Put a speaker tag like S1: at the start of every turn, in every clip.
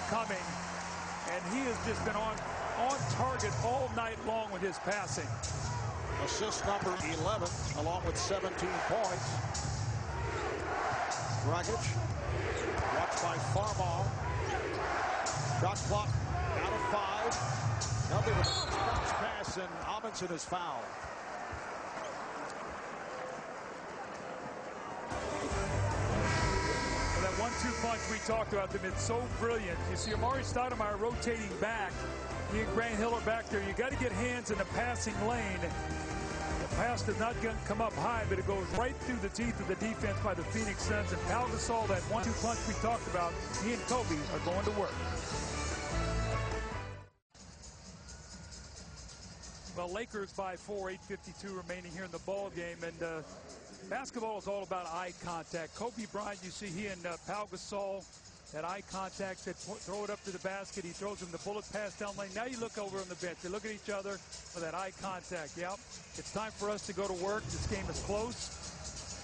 S1: coming, and he has just been on target all night long with his passing.
S2: Assist number 11, along with 17 points. Dragic, watched by Farmar. Shot clock out of 5. Nothing with a bounce pass, and Amundsen is fouled.
S1: That 1-2 punch we talked about them, it's so brilliant. You see Amari Stoudemire rotating back. He and Grant Hill are back there. You got to get hands in the passing lane. The pass does not come up high, but it goes right through the teeth of the defense by the Phoenix Suns. And Pau Gasol, that 1-2 punch we talked about, he and Kobe are going to work. Well, Lakers by 4, 8:52 remaining here in the ball game, and basketball is all about eye contact. Kobe Bryant, you see he and Pau Gasol, that eye contact, said throw it up to the basket. He throws him the bullet pass down lane. Now you look over on the bench. They look at each other for that eye contact. Yep, it's time for us to go to work. This game is close.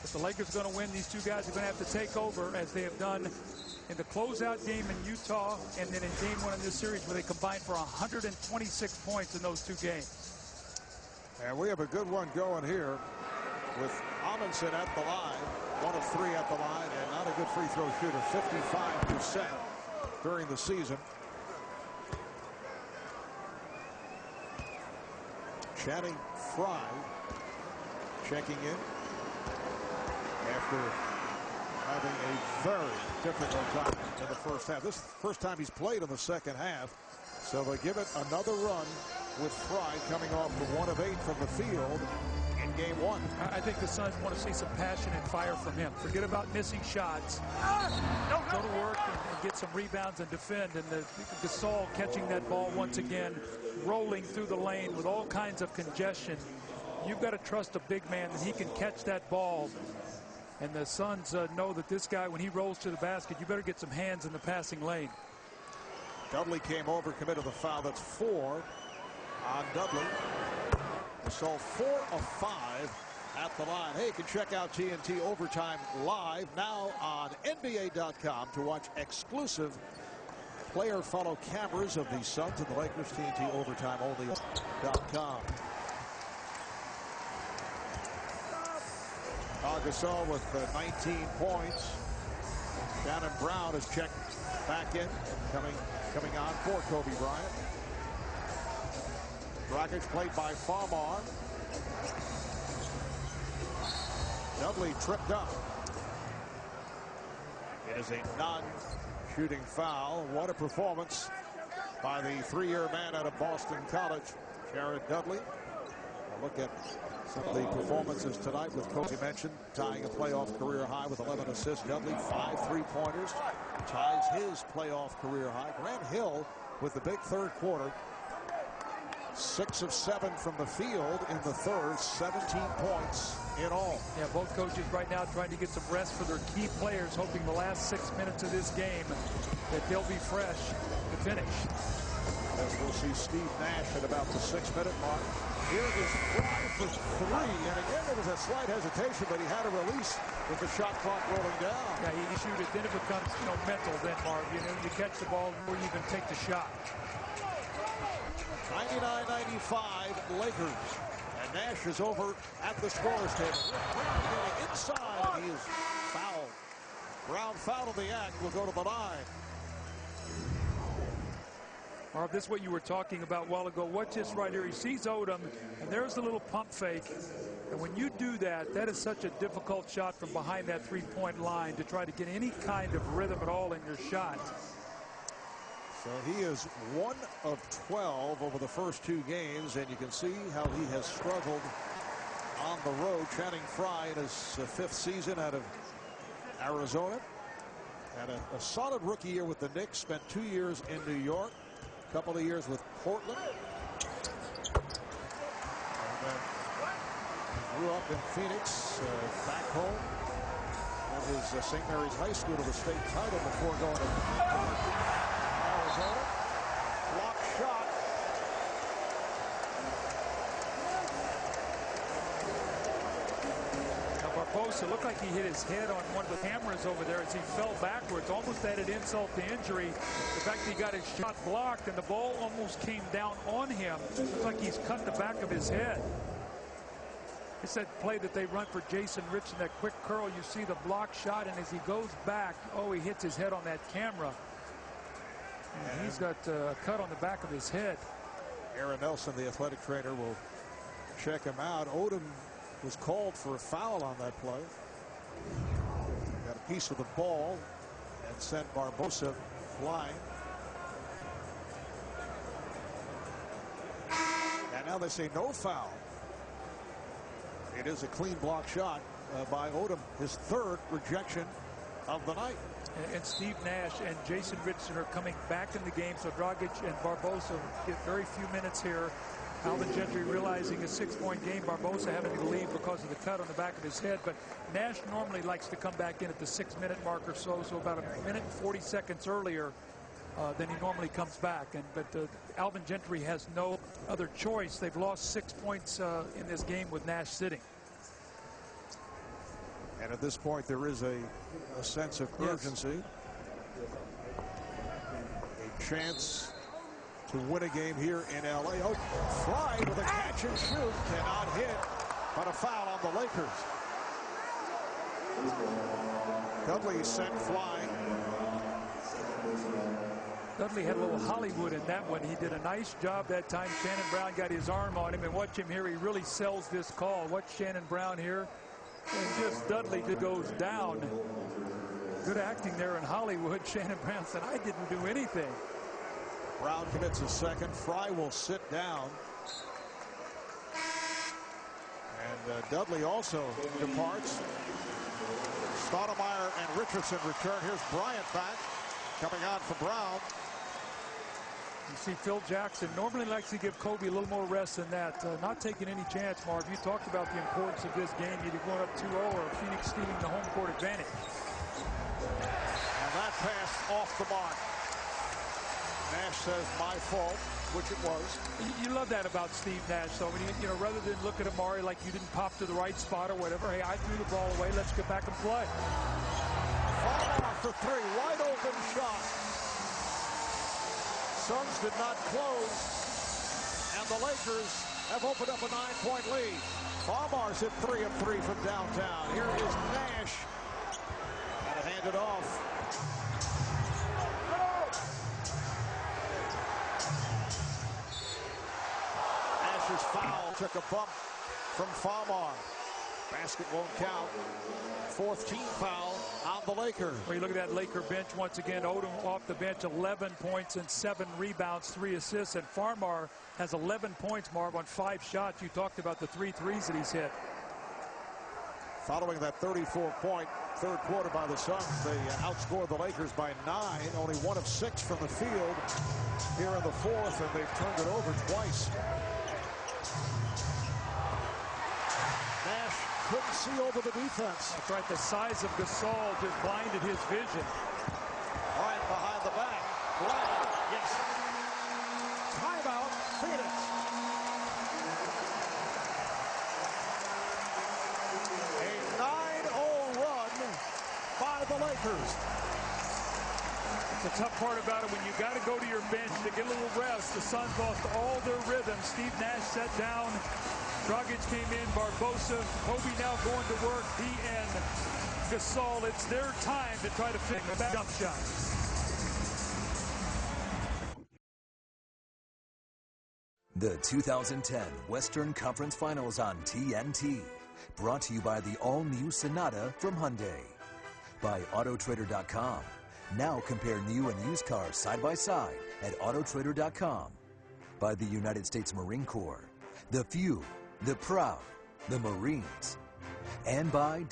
S1: If the Lakers are going to win, these two guys are going to have to take over, as they have done in the closeout game in Utah and then in game 1 in this series, where they combined for 126 points in those 2 games.
S2: And we have a good one going here with Amundsen at the line, 1 of 3 at the line, and not a good free throw shooter, 55% during the season. Channing Frye checking in after having a very difficult time in the first half. This is the first time he's played in the second half, so they give it another run with Frye coming off the 1 of 8 from the field in game 1.
S1: I think the Suns want to see some passion and fire from him. Forget about missing shots. Go to work and get some rebounds and defend. And the Gasol catching that ball once again, rolling through the lane with all kinds of congestion. You've got to trust a big man that he can catch that ball. And the Suns know that this guy, when he rolls to the basket, you better get some hands in the passing lane.
S2: Dudley came over, committed the foul. That's 4 on Dudley. Gasol 4 of 5 at the line. Hey, you can check out TNT Overtime live now on NBA.com to watch exclusive player follow cameras of the Suns and the Lakers. TNT Overtime only.com. Gasol with 19 points. Shannon Brown is checked back in, coming on for Kobe Bryant. Dragic played by Farmar. Dudley tripped up. It is a non-shooting foul. What a performance by the 3-year man out of Boston College, Jared Dudley. A look at some of the performances tonight with Kobe mentioned, tying a playoff career high with 11 assists. Dudley 5 3-pointers, ties his playoff career high. Grant Hill with the big third quarter. 6 of 7 from the field in the third, 17 points in all.
S1: Yeah, both coaches right now trying to get some rest for their key players, hoping the last 6 minutes of this game that they'll be fresh to finish.
S2: As we'll see Steve Nash at about the 6-minute mark. Here is Frye for 3, and again there was a slight hesitation, but he had a release with the shot clock rolling down.
S1: Yeah, you shoot it, then it becomes mental then, Marv. You catch the ball before you even take the shot.
S2: 99-95 Lakers, and Nash is over at the scorer's table. Brown getting inside, and he is fouled. Brown foul of the act, will go to the line.
S1: Marv, this is what you were talking about a while ago. Watch this right here. He sees Odom, and there's the little pump fake. And when you do that, that is such a difficult shot from behind that three-point line to try to get any kind of rhythm at all in your shot.
S2: So he is 1 of 12 over the first 2 games, and you can see how he has struggled on the road. Channing Frye in his 5th season out of Arizona. Had a solid rookie year with the Knicks, spent 2 years in New York, a couple of years with Portland. And then grew up in Phoenix, back home at his St. Mary's High School to the state title before going to Arizona. Block shot.
S1: Now, Barbosa Barbosa. Looked like he hit his head on one of the cameras over there as he fell backwards. Almost added insult to injury. The fact that he got his shot blocked and the ball almost came down on him. Looks like he's cut the back of his head. It's that play that they run for Jason Richardson, that quick curl. You see the block shot, and as he goes back, oh, he hits his head on that camera. And he's got a cut on the back of his head.
S2: Aaron Nelson, the athletic trainer, will check him out. Odom was called for a foul on that play. Got a piece of the ball and sent Barbosa flying. And now they say no foul. It is a clean block shot by Odom, his third rejection of the night.
S1: And Steve Nash and Jason Richardson are coming back in the game, so Dragic and Barbosa get very few minutes here. Alvin Gentry realizing a 6-point game, Barbosa having to leave because of the cut on the back of his head, but Nash normally likes to come back in at the 6-minute mark or so about a minute and 40 seconds earlier than he normally comes back. But Alvin Gentry has no other choice. They've lost 6 points in this game with Nash sitting.
S2: And at this point, there is a sense of urgency. A chance to win a game here in L.A. Oh, Fly with a catch and shoot. Cannot hit, but a foul on the Lakers. Dudley sent flying.
S1: Dudley had a little Hollywood in that one. He did a nice job that time. Shannon Brown got his arm on him, and watch him here. He really sells this call. Watch Shannon Brown here. And just Dudley just goes down. Good acting there in Hollywood. Shannon Brown said, I didn't do anything.
S2: Brown commits a second. Fry will sit down. And Dudley also departs. Stoudemire and Richardson return. Here's Bryant back. Coming on for Brown.
S1: You see Phil Jackson normally likes to give Kobe a little more rest than that. Not taking any chance, Marv. You talked about the importance of this game, either going up 2-0 or Phoenix stealing the home court advantage.
S2: And that pass off the mark. Nash says, my fault, which it was.
S1: You love that about Steve Nash. So, when you know, rather than look at Amari like you didn't pop to the right spot or whatever, hey, I threw the ball away. Let's get back and play.
S2: Farmar for three. Wide open shot. Suns did not close, and the Lakers have opened up a 9-point lead. Farmar's hit 3 of 3 from downtown. Here is Nash. And handed off. Nash's foul took a bump from Farmar. Basket won't count. 4th team foul on the Lakers.
S1: Well, you look at that Laker bench once again. Odom off the bench, 11 points and 7 rebounds, 3 assists. And Farmar has 11 points, Marv, on 5 shots. You talked about the 3 threes that he's hit.
S2: Following that 34-point third quarter by the Suns, they outscored the Lakers by 9. Only 1 of 6 from the field here in the 4th, and they've turned it over twice. Nash couldn't see over the defense.
S1: That's right. The size of Gasol just blinded his vision.
S2: Right behind the back. Bryant, yes. Timeout, Phoenix. A 9-0 run by the Lakers.
S1: The tough part about it, when you got to go to your bench to get a little rest, the Suns lost all their rhythm. Steve Nash sat down. Dragic came in, Barbosa, Kobe now going to work, he and Gasol. It's their time to try to fix that jump shot.
S3: The 2010 Western Conference Finals on TNT. Brought to you by the all-new Sonata from Hyundai. By Autotrader.com. Now compare new and used cars side by side at Autotrader.com. By the United States Marine Corps. The few, the proud, the Marines. And by